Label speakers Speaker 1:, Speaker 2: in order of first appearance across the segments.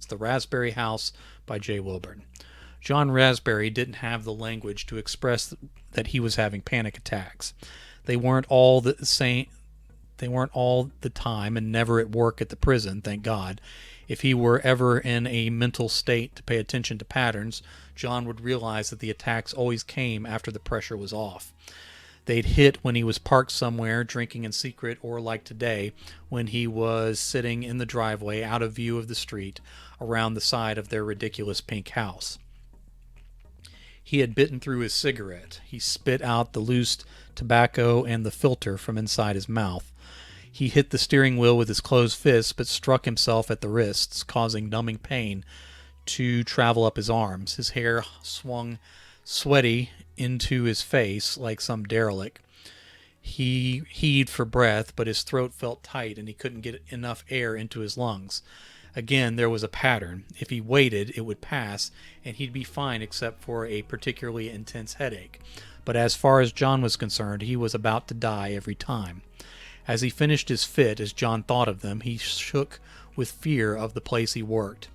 Speaker 1: The Raspberry House by Jay Wilburn. John Raspberry didn't have the language to express that he was having panic attacks. They weren't all the same. They weren't all the time and never at work at the prison, thank God. If he were ever in a mental state to pay attention to patterns, John would realize that the attacks always came after the pressure was off. They'd hit when he was parked somewhere, drinking in secret, or like today, when he was sitting in the driveway out of view of the street around the side of their ridiculous pink house. He had bitten through his cigarette. He spit out the loose tobacco and the filter from inside his mouth. He hit the steering wheel with his closed fist, but struck himself at the wrists, causing numbing pain to travel up his arms. His hair swung sweaty into his face like some derelict. He heaved for breath, but his throat felt tight and he couldn't get enough air into his lungs. Again, there was a pattern. If he waited, it would pass, and he'd be fine except for a particularly intense headache. But as far as John was concerned, he was about to die every time. As he finished his fit, as John thought of them, he shook with fear of the place he worked.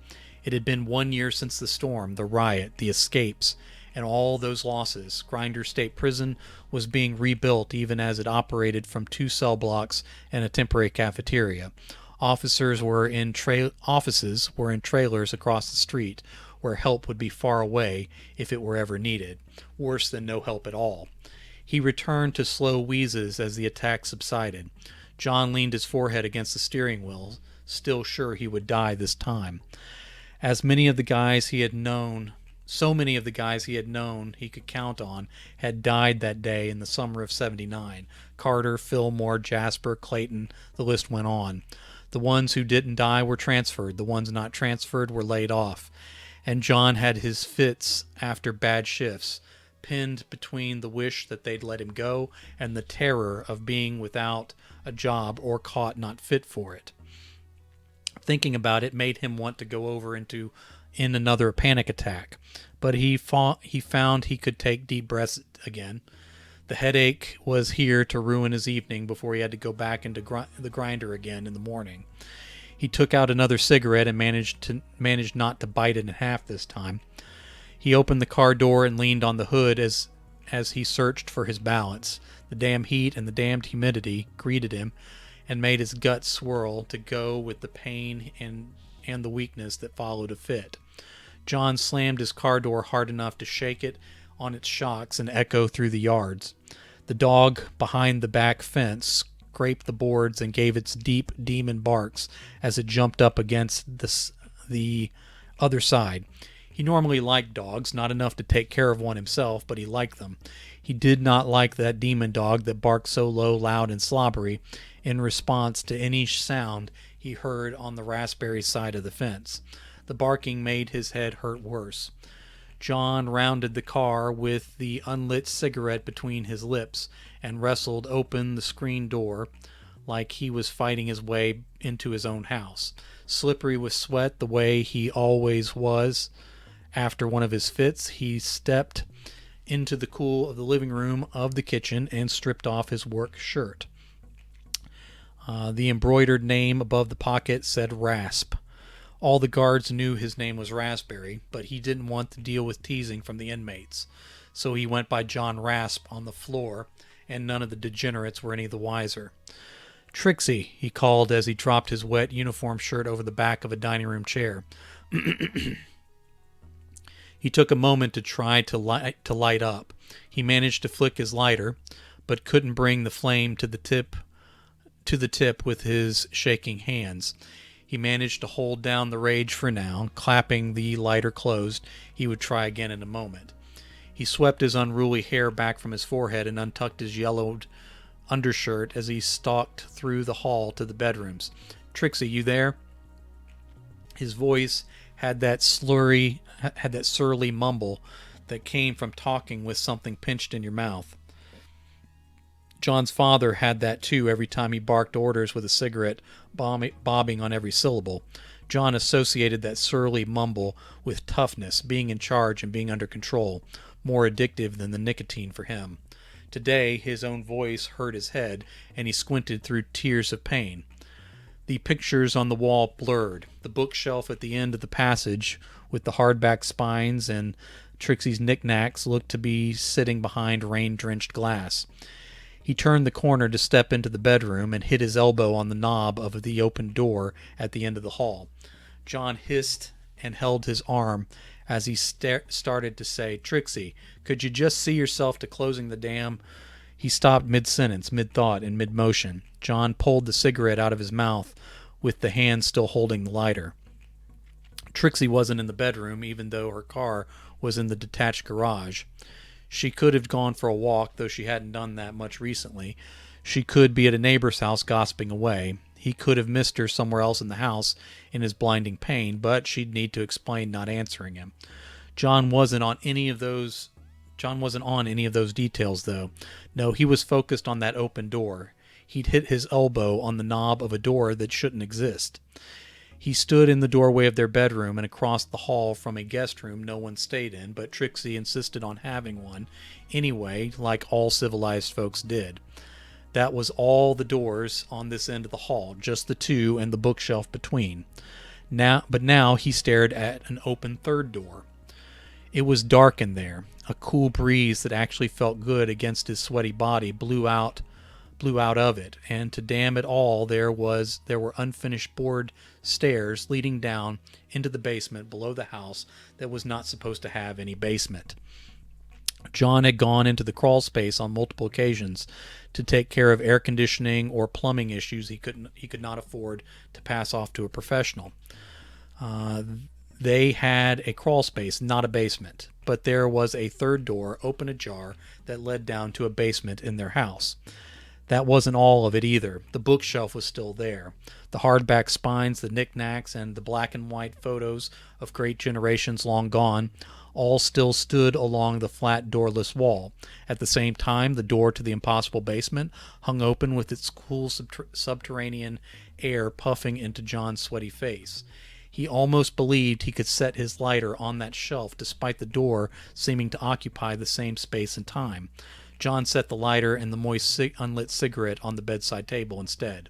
Speaker 1: It had been 1 year since the storm, the riot, the escapes, and all those losses. Grinder State Prison was being rebuilt even as it operated from 2 cell blocks and a temporary cafeteria. Offices were in trailers across the street, where help would be far away if it were ever needed, worse than no help at all. He returned to slow wheezes as the attack subsided. John leaned his forehead against the steering wheel, still sure he would die this time. So many of the guys he had known he could count on had died that day in the summer of '79. Carter, Fillmore, Jasper, Clayton, the list went on. The ones who didn't die were transferred. The ones not transferred were laid off. And John had his fits after bad shifts, pinned between the wish that they'd let him go and the terror of being without a job or caught not fit for it. Thinking about it made him want to go over in another panic attack, but he found he could take deep breaths again. The headache was here to ruin his evening before he had to go back into the grinder again in the morning. He took out another cigarette and managed not to bite it in half this time. He opened the car door and leaned on the hood as he searched for his balance. The damn heat and the damned humidity greeted him and made his gut swirl to go with the pain and the weakness that followed a fit. John slammed his car door hard enough to shake it on its shocks and echo through the yards. The dog behind the back fence scraped the boards and gave its deep demon barks as it jumped up against the other side. He normally liked dogs, not enough to take care of one himself, but he liked them. He did not like that demon dog that barked so low, loud, and slobbery in response to any sound he heard on the raspberry side of the fence. The barking made his head hurt worse. John rounded the car with the unlit cigarette between his lips and wrestled open the screen door like he was fighting his way into his own house. Slippery with sweat the way he always was after one of his fits, he stepped into the cool of the living room of the kitchen and stripped off his work shirt. The embroidered name above the pocket said Rasp. All the guards knew his name was Raspberry, but he didn't want to deal with teasing from the inmates, so he went by John Rasp on the floor, and none of the degenerates were any the wiser. "Trixie," he called as he dropped his wet uniform shirt over the back of a dining room chair. He took a moment to try to light up. He managed to flick his lighter, but couldn't bring the flame to the tip with his shaking hands. He managed to hold down the rage for now. Clapping the lighter closed, he would try again in a moment. He swept his unruly hair back from his forehead and untucked his yellowed undershirt as he stalked through the hall to the bedrooms. "Trixie, you there?" His voice had that surly mumble that came from talking with something pinched in your mouth. John's father had that too every time he barked orders with a cigarette bobbing on every syllable. John associated that surly mumble with toughness, being in charge and being under control, more addictive than the nicotine for him. Today his own voice hurt his head, and he squinted through tears of pain. The pictures on the wall blurred. The bookshelf at the end of the passage, with the hardback spines and Trixie's knickknacks, looked to be sitting behind rain-drenched glass. He turned the corner to step into the bedroom and hit his elbow on the knob of the open door at the end of the hall. John hissed and held his arm as he started to say, "Trixie, could you just see yourself to closing the damn—" He stopped mid-sentence, mid-thought, and mid-motion. John pulled the cigarette out of his mouth with the hand still holding the lighter. Trixie wasn't in the bedroom, even though her car was in the detached garage. She could have gone for a walk, though she hadn't done that much recently. She could be at a neighbor's house gossiping away. He could have missed her somewhere else in the house in his blinding pain, but she'd need to explain not answering him. John wasn't on any of those details, though. No, he was focused on that open door. He'd hit his elbow on the knob of a door that shouldn't exist. He stood in the doorway of their bedroom and across the hall from a guest room no one stayed in, but Trixie insisted on having one anyway, like all civilized folks did. That was all the doors on this end of the hall, just the two and the bookshelf between. Now he stared at an open third door. It was dark in there. A cool breeze that actually felt good against his sweaty body blew out of it, and to damn it all, there were unfinished board stairs leading down into the basement below the house that was not supposed to have any basement. John had gone into the crawl space on multiple occasions to take care of air conditioning or plumbing issues he could not afford to pass off to a professional. They had a crawl space, not a basement, but there was a third door open ajar that led down to a basement in their house. That wasn't all of it either. The bookshelf was still there. The hardback spines, the knickknacks, and the black and white photos of great generations long gone all still stood along the flat doorless wall. At the same time, the door to the impossible basement hung open with its cool subterranean air puffing into John's sweaty face. He almost believed he could set his lighter on that shelf despite the door seeming to occupy the same space and time. John set the lighter and the moist unlit cigarette on the bedside table instead.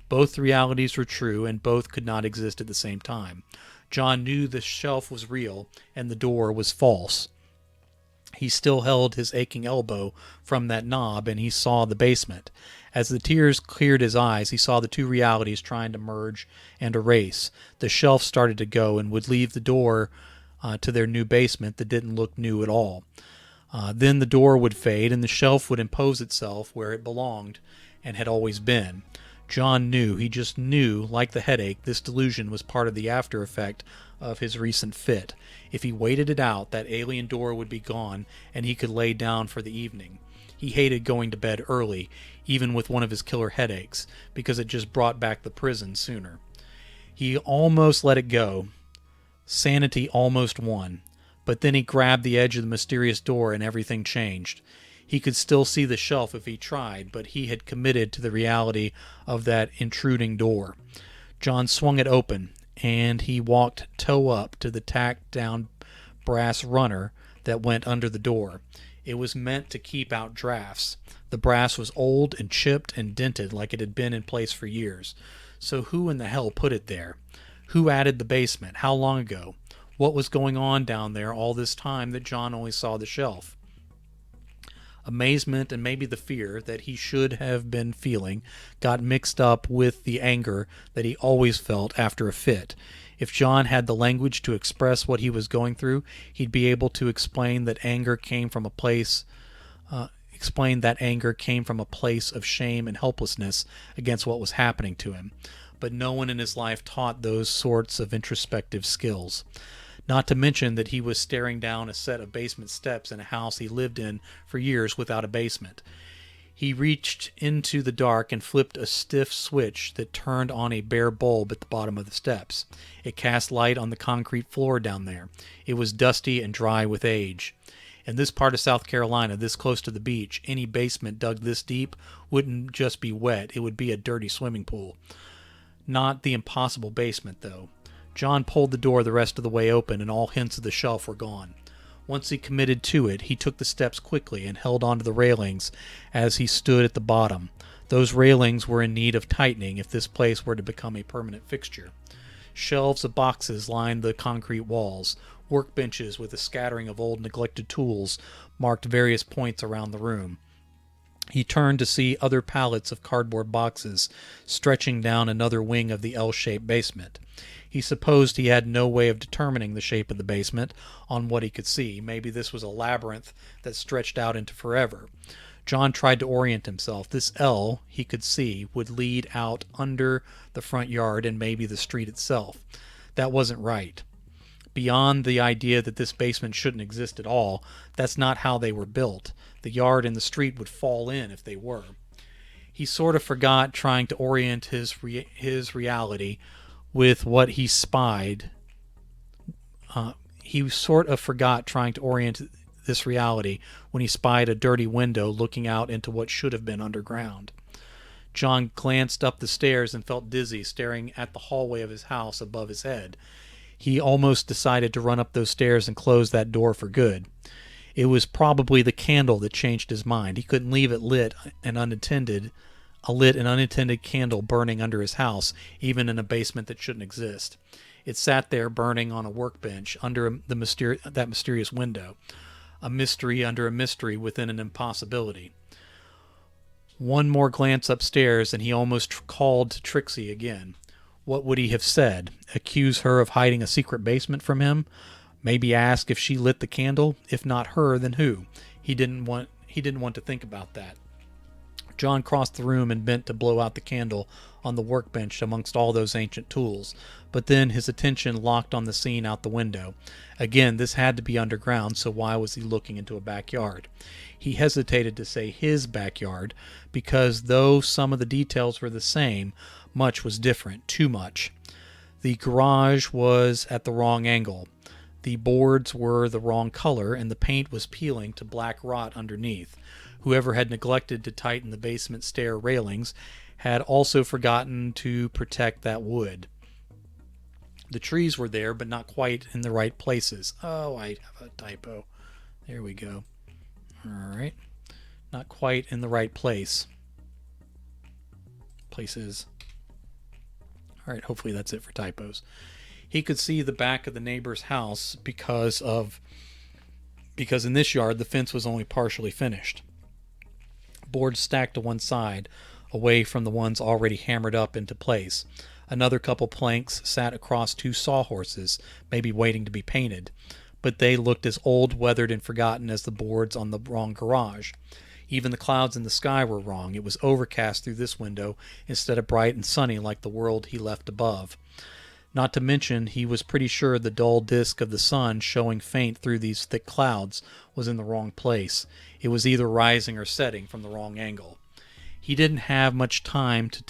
Speaker 1: Both realities were true, and both could not exist at the same time. John knew the shelf was real, and the door was false. He still held his aching elbow from that knob, and he saw the basement. As the tears cleared his eyes, he saw the two realities trying to merge and erase. The shelf started to go and would leave the door to their new basement that didn't look new at all. Then the door would fade, and the shelf would impose itself where it belonged and had always been. John knew, he just knew, like the headache, this delusion was part of the after effect of his recent fit. If he waited it out, that alien door would be gone, and he could lay down for the evening. He hated going to bed early, even with one of his killer headaches, because it just brought back the prison sooner. He almost let it go. Sanity almost won. But then he grabbed the edge of the mysterious door and everything changed. He could still see the shelf if he tried, but he had committed to the reality of that intruding door. John swung it open, and he walked toe up to the tacked-down brass runner that went under the door. It was meant to keep out drafts. The brass was old and chipped and dented like it had been in place for years. So who in the hell put it there? Who added the basement? How long ago? What was going on down there all this time that John only saw the shelf? Amazement and maybe the fear that he should have been feeling got mixed up with the anger that he always felt after a fit. If John had the language to express what he was going through, he'd be able to explain that anger came from a place of shame and helplessness against what was happening to him. But no one in his life taught those sorts of introspective skills. Not to mention that he was staring down a set of basement steps in a house he lived in for years without a basement. He reached into the dark and flipped a stiff switch that turned on a bare bulb at the bottom of the steps. It cast light on the concrete floor down there. It was dusty and dry with age. In this part of South Carolina, this close to the beach, any basement dug this deep wouldn't just be wet, it would be a dirty swimming pool. Not the impossible basement, though. John pulled the door the rest of the way open, and all hints of the shelf were gone. Once he committed to it, he took the steps quickly and held onto the railings as he stood at the bottom. Those railings were in need of tightening if this place were to become a permanent fixture. Shelves of boxes lined the concrete walls. Workbenches with a scattering of old neglected tools marked various points around the room. He turned to see other pallets of cardboard boxes stretching down another wing of the L-shaped basement. He supposed he had no way of determining the shape of the basement on what he could see. Maybe this was a labyrinth that stretched out into forever. John tried to orient himself. This L, he could see, would lead out under the front yard and maybe the street itself. That wasn't right. Beyond the idea that this basement shouldn't exist at all, that's not how they were built. The yard and the street would fall in if they were. He sort of forgot trying to orient his reality with what he spied. He sort of forgot trying to orient this reality when he spied a dirty window looking out into what should have been underground. John glanced up the stairs and felt dizzy, staring at the hallway of his house above his head. He almost decided to run up those stairs and close that door for good. It was probably the candle that changed his mind. He couldn't leave it lit and unattended candle burning under his house, even in a basement that shouldn't exist. It sat there burning on a workbench under that mysterious window. A mystery under a mystery within an impossibility. One more glance upstairs and he almost called to Trixie again. What would he have said? Accuse her of hiding a secret basement from him? Maybe ask if she lit the candle? If not her, then who? He didn't want to think about that. John crossed the room and bent to blow out the candle on the workbench amongst all those ancient tools, but then his attention locked on the scene out the window. Again, this had to be underground, so why was he looking into a backyard? He hesitated to say his backyard, because though some of the details were the same, much was different, too much. The garage was at the wrong angle. The boards were the wrong color, and the paint was peeling to black rot underneath. Whoever had neglected to tighten the basement stair railings had also forgotten to protect that wood. The trees were there, but not quite in the right places. Oh, I have a typo. There we go. All right. Not quite in the right place. Places. All right, hopefully that's it for typos. He could see the back of the neighbor's house because in this yard the fence was only partially finished. Boards stacked to one side, away from the ones already hammered up into place. Another couple planks sat across two sawhorses, maybe waiting to be painted, but they looked as old, weathered, and forgotten as the boards on the wrong garage. Even the clouds in the sky were wrong. It was overcast through this window instead of bright and sunny like the world he left above. Not to mention, he was pretty sure the dull disk of the sun showing faint through these thick clouds was in the wrong place. It was either rising or setting from the wrong angle. He didn't have much time to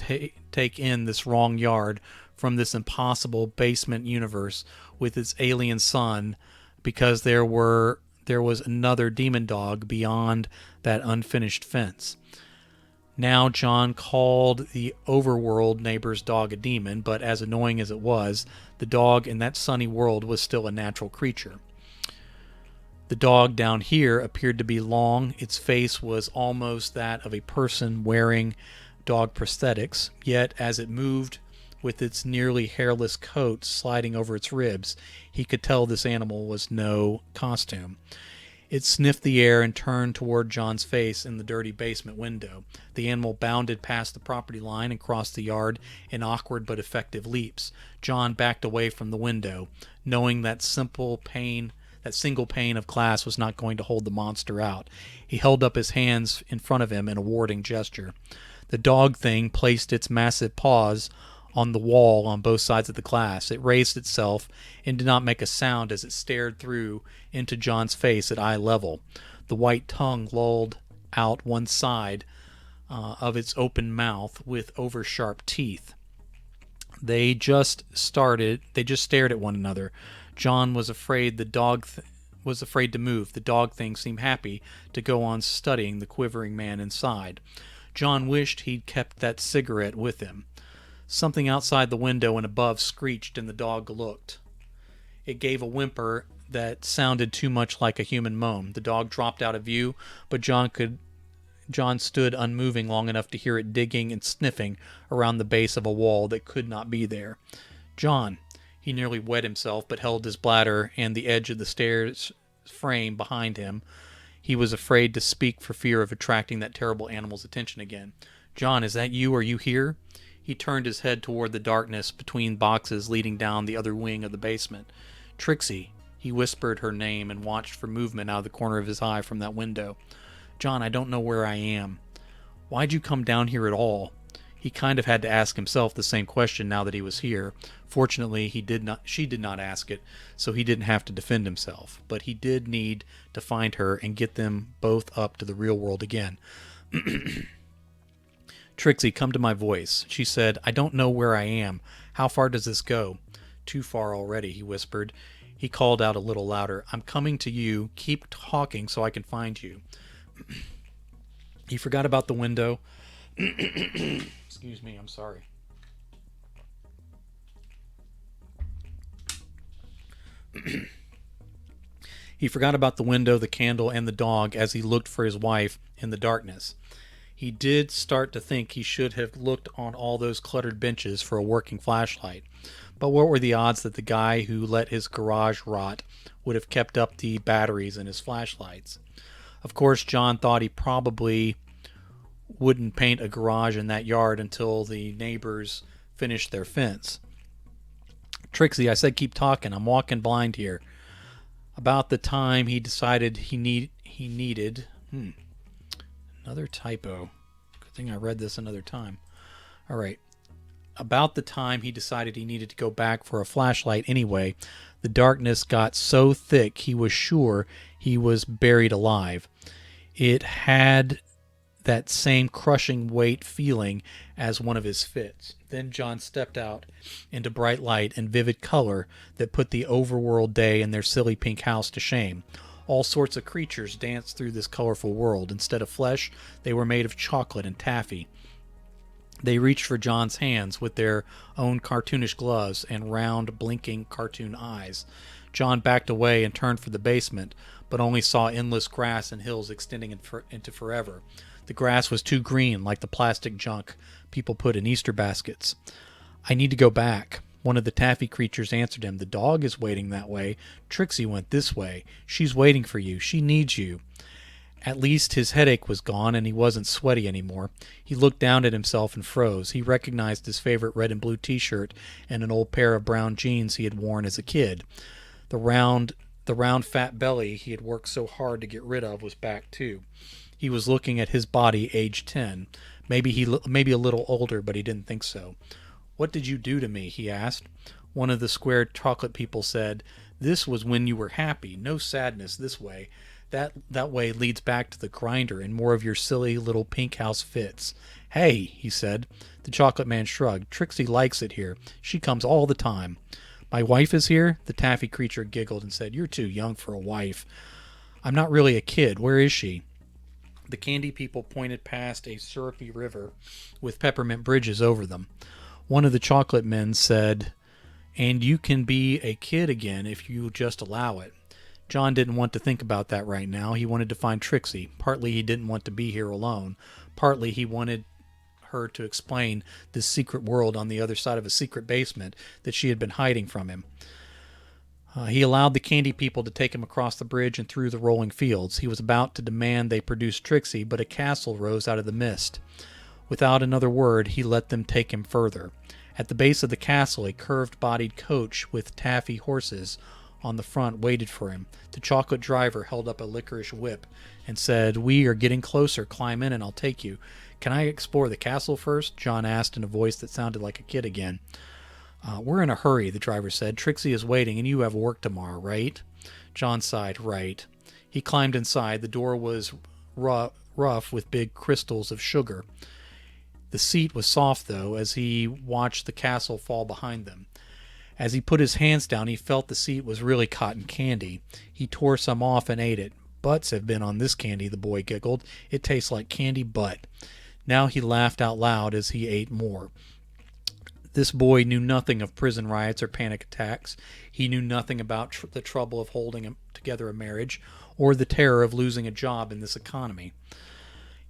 Speaker 1: take in this wrong yard from this impossible basement universe with its alien sun, because there was another demon dog beyond that unfinished fence. Now John called the overworld neighbor's dog a demon, but as annoying as it was, the dog in that sunny world was still a natural creature. The dog down here appeared to be long. Its face was almost that of a person wearing dog prosthetics, yet as it moved with its nearly hairless coat sliding over its ribs, he could tell this animal was no costume. It sniffed the air and turned toward John's face in the dirty basement window. The animal bounded past the property line and crossed the yard in awkward but effective leaps. John backed away from the window, knowing that single pane of glass was not going to hold the monster out. He held up his hands in front of him in a warding gesture. The dog thing placed its massive paws on the wall on both sides of the glass. It raised itself and did not make a sound as it stared through into John's face at eye level. The white tongue lolled out one side of its open mouth with over-sharp teeth. They just stared at one another. John was afraid was afraid to move. The dog thing seemed happy to go on studying the quivering man inside. John wished he'd kept that cigarette with him. Something outside the window and above screeched, and the dog looked. It gave a whimper that sounded too much like a human moan. The dog dropped out of view, but John could John stood unmoving long enough to hear it digging and sniffing around the base of a wall that could not be there. John. He nearly wet himself, but held his bladder and the edge of the stairs frame behind him. He was afraid to speak for fear of attracting that terrible animal's attention again. John, is that you? Are you here? He turned his head toward the darkness between boxes leading down the other wing of the basement. Trixie. He whispered her name and watched for movement out of the corner of his eye from that window. John, I don't know where I am. Why'd you come down here at all? He kind of had to ask himself the same question now that he was here. Fortunately, she did not ask it, so he didn't have to defend himself. But he did need to find her and get them both up to the real world again. Trixie, come to my voice. She said, I don't know where I am. How far does this go? Too far already, he whispered. He called out a little louder. I'm coming to you. Keep talking so I can find you. He forgot about the window. Excuse me, I'm sorry. He forgot about the window, the candle, and the dog as he looked for his wife in the darkness. He did start to think he should have looked on all those cluttered benches for a working flashlight. But what were the odds that the guy who let his garage rot would have kept up the batteries in his flashlights? Of course, John thought he probably wouldn't paint a garage in that yard until the neighbors finished their fence. Trixie, I said keep talking. I'm walking blind here. About the time he decided he needed... Another typo. Good thing I read this another time. All right. About the time he decided he needed to go back for a flashlight anyway, the darkness got so thick he was sure he was buried alive. It had that same crushing weight feeling as one of his fits. Then John stepped out into bright light and vivid color that put the overworld day and their silly pink house to shame. All sorts of creatures danced through this colorful world. Instead of flesh, they were made of chocolate and taffy. They reached for John's hands with their own cartoonish gloves and round, blinking cartoon eyes. John backed away and turned for the basement, but only saw endless grass and hills extending into forever. The grass was too green, like the plastic junk people put in Easter baskets. I need to go back. One of the taffy creatures answered him. The dog is waiting that way. Trixie went this way. She's waiting for you. She needs you. At least his headache was gone and he wasn't sweaty anymore. He looked down at himself and froze. He recognized his favorite red and blue t-shirt and an old pair of brown jeans he had worn as a kid. The round fat belly he had worked so hard to get rid of was back too. He was looking at his body, age 10. Maybe a little older, but he didn't think so. What did you do to me? He asked. One of the square chocolate people said, This was when you were happy. No sadness this way. That way leads back to the grinder and more of your silly little pink house fits. Hey, he said. The chocolate man shrugged. Trixie likes it here. She comes all the time. My wife is here? The taffy creature giggled and said, You're too young for a wife. I'm not really a kid. Where is she? The candy people pointed past a syrupy river with peppermint bridges over them. One of the chocolate men said, And you can be a kid again if you just allow it. John didn't want to think about that right now. He wanted to find Trixie. Partly he didn't want to be here alone. Partly he wanted her to explain this secret world on the other side of a secret basement that she had been hiding from him. He allowed the candy people to take him across the bridge and through the rolling fields. He was about to demand they produce Trixie, but a castle rose out of the mist. Without another word, he let them take him further. At the base of the castle, a curved-bodied coach with taffy horses on the front waited for him. The chocolate driver held up a licorice whip and said, We are getting closer. Climb in and I'll take you. Can I explore the castle first? John asked in a voice that sounded like a kid again. We're in a hurry, the driver said. Trixie is waiting and you have work tomorrow, right? John sighed, right. He climbed inside. The door was rough with big crystals of sugar. The seat was soft, though, as he watched the castle fall behind them. As he put his hands down, he felt the seat was really cotton candy. He tore some off and ate it. Butts have been on this candy, the boy giggled. It tastes like candy butt. Now he laughed out loud as he ate more. This boy knew nothing of prison riots or panic attacks. He knew nothing about the trouble of holding together a marriage or the terror of losing a job in this economy.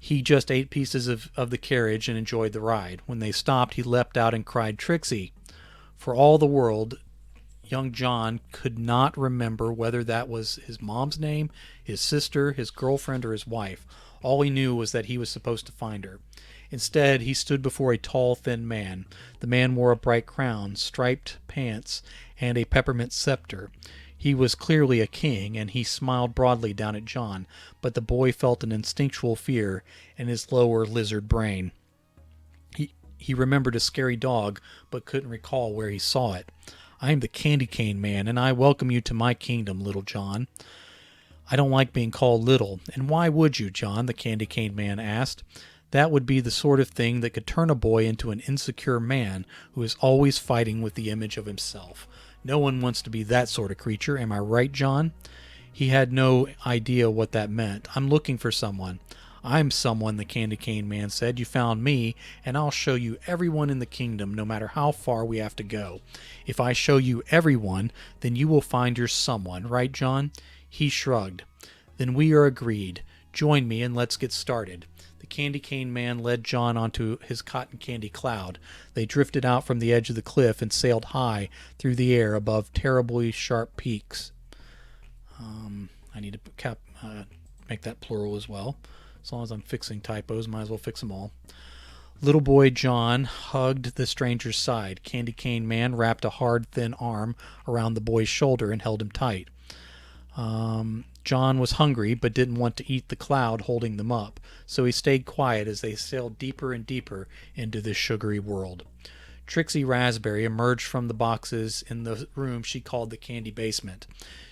Speaker 1: He just ate pieces of the carriage and enjoyed the ride. When they stopped, he leapt out and cried, "Trixie!" For all the world, young John could not remember whether that was his mom's name, his sister, his girlfriend, or his wife. All he knew was that he was supposed to find her. Instead, he stood before a tall, thin man. The man wore a bright crown, striped pants, and a peppermint scepter. He was clearly a king, and he smiled broadly down at John, but the boy felt an instinctual fear in his lower lizard brain. He remembered a scary dog, but couldn't recall where he saw it. "I am the Candy Cane Man, and I welcome you to my kingdom, Little John." "I don't like being called little." "And why would you, John?" the Candy Cane Man asked. "That would be the sort of thing that could turn a boy into an insecure man who is always fighting with the image of himself. No one wants to be that sort of creature. Am I right, John?" He had no idea what that meant. "I'm looking for someone." "I'm someone," the Candy Cane Man said. "You found me, and I'll show you everyone in the kingdom, no matter how far we have to go. If I show you everyone, then you will find your someone. Right, John?" He shrugged. "Then we are agreed. Join me, and let's get started." The Candy Cane Man led John onto his cotton candy cloud. They drifted out from the edge of the cliff and sailed high through the air above terribly sharp peaks. I need to make that plural as well. As long as I'm fixing typos, might as well fix them all. Little boy John hugged the stranger's side. Candy Cane Man wrapped a hard, thin arm around the boy's shoulder and held him tight. John was hungry, but didn't want to eat the cloud holding them up, so he stayed quiet as they sailed deeper and deeper into this sugary world. Trixie Raspberry emerged from the boxes in the room she called the candy basement.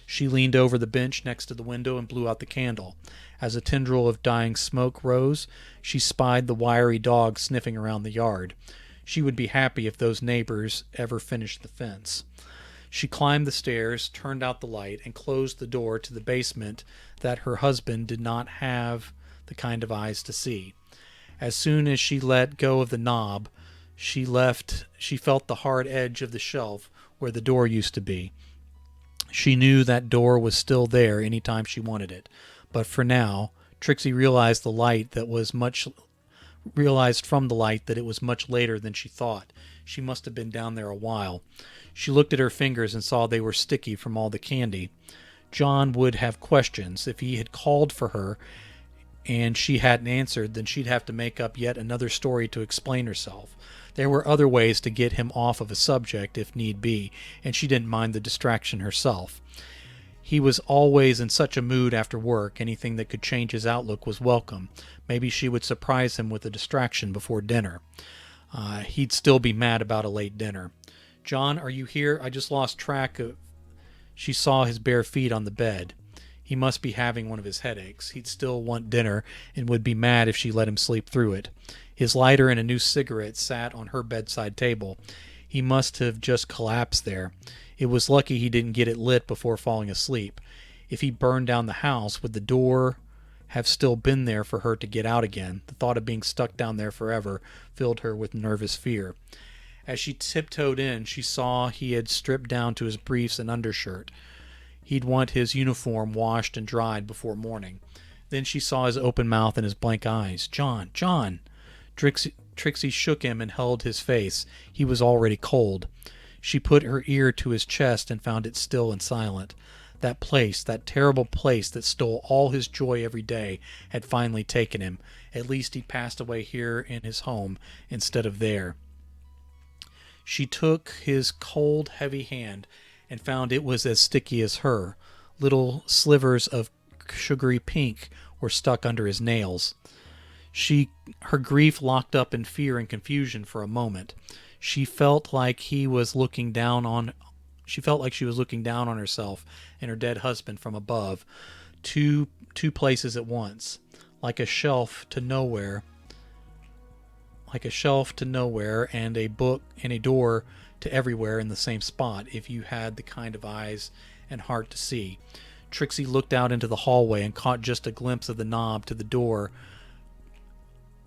Speaker 1: She leaned over the bench next to the window and blew out the candle. As a tendril of dying smoke rose, she spied the wiry dog sniffing around the yard. She would be happy if those neighbors ever finished the fence. She climbed the stairs, turned out the light, and closed the door to the basement that her husband did not have the kind of eyes to see. As soon as she let go of the knob, she felt the hard edge of the shelf where the door used to be. She knew that door was still there any time she wanted it. But for now, Trixie realized from the light that it was much later than she thought. She must have been down there a while. She looked at her fingers and saw they were sticky from all the candy. John would have questions. If he had called for her and she hadn't answered, then she'd have to make up yet another story to explain herself. There were other ways to get him off of a subject if need be, and she didn't mind the distraction herself. He was always in such a mood after work. Anything that could change his outlook was welcome. Maybe she would surprise him with a distraction before dinner. He'd still be mad about a late dinner. "John, are you here? I just lost track of..." She saw his bare feet on the bed. He must be having one of his headaches. He'd still want dinner and would be mad if she let him sleep through it. His lighter and a new cigarette sat on her bedside table. He must have just collapsed there. It was lucky he didn't get it lit before falling asleep. If he burned down the house, would the door have still been there for her to get out again? The thought of being stuck down there forever filled her with nervous fear. As she tiptoed in, she saw he had stripped down to his briefs and undershirt. He'd want his uniform washed and dried before morning. Then she saw his open mouth and his blank eyes. "John! John!" Trixie shook him and held his face. He was already cold. She put her ear to his chest and found it still and silent. That place, that terrible place that stole all his joy every day, had finally taken him. At least he'd passed away here in his home instead of there. She took his cold, heavy hand and found it was as sticky as her. Little slivers of sugary pink were stuck under his nails. Her grief locked up in fear and confusion for a moment. She felt like she was looking down on herself and her dead husband from above, two places at once, like a shelf to nowhere, and a book and a door to everywhere in the same spot, if you had the kind of eyes and heart to see. Trixie looked out into the hallway and caught just a glimpse of the knob to the door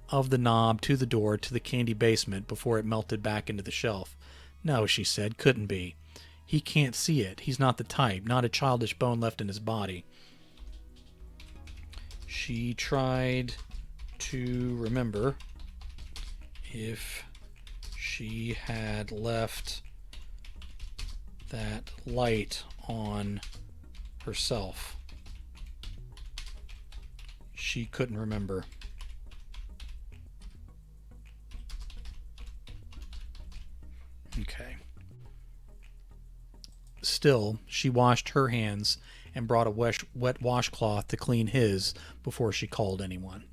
Speaker 1: to the candy basement before it melted back into the shelf. "No," she said, "couldn't be. He can't see it. He's not the type. Not a childish bone left in his body." She tried to remember if she had left that light on herself. She couldn't remember. Okay. Still, she washed her hands and brought a wet washcloth to clean his before she called anyone.